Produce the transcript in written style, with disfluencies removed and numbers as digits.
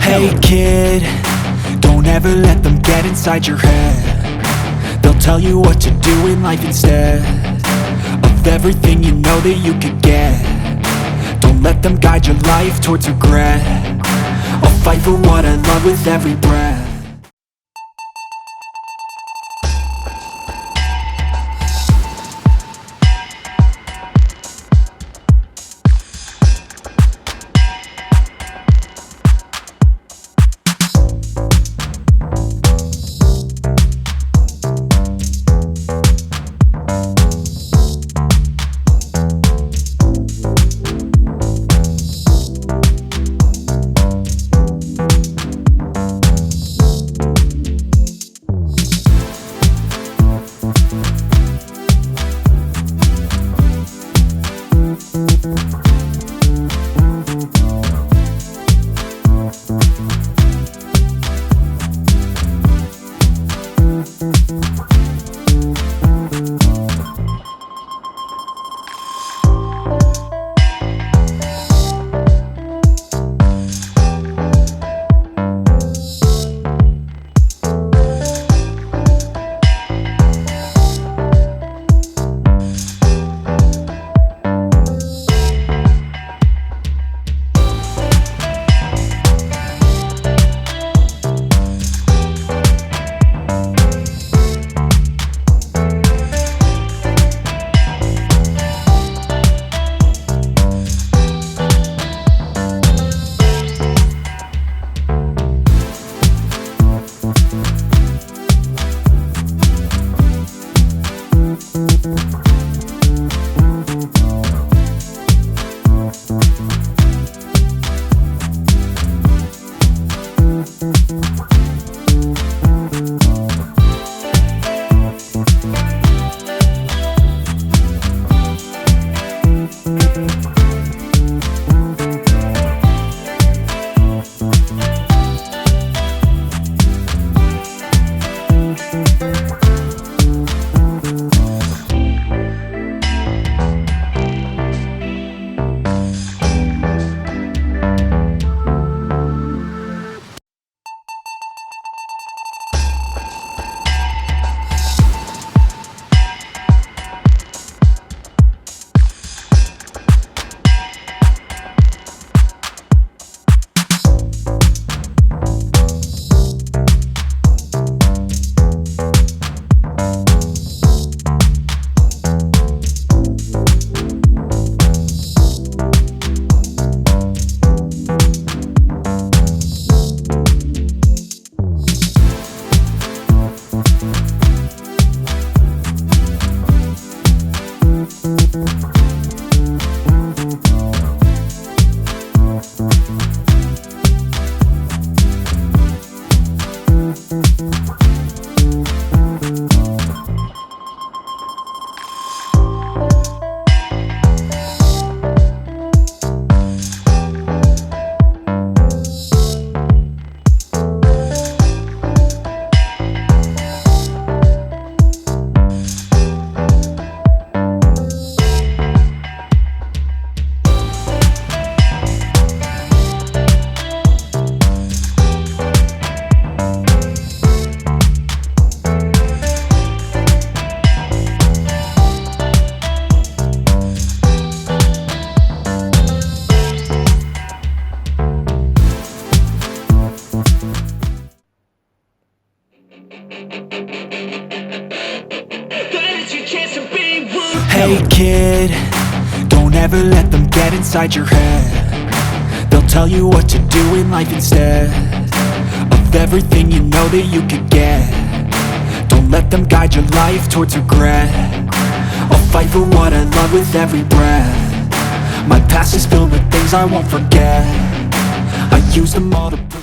Hey kid, don't ever let them get inside your head. They'll tell you what to do in life instead of everything you know that you could get. Don't let them guide your life towards regret. I'll fight for what I love with every breath. Hey kid, don't ever let them get inside your head. They'll tell you what to do in life instead of everything you know that you could get. Don't let them guide your life towards regret. I'll fight for what I love with every breath. My past is filled with things I won't forget. I use them all to push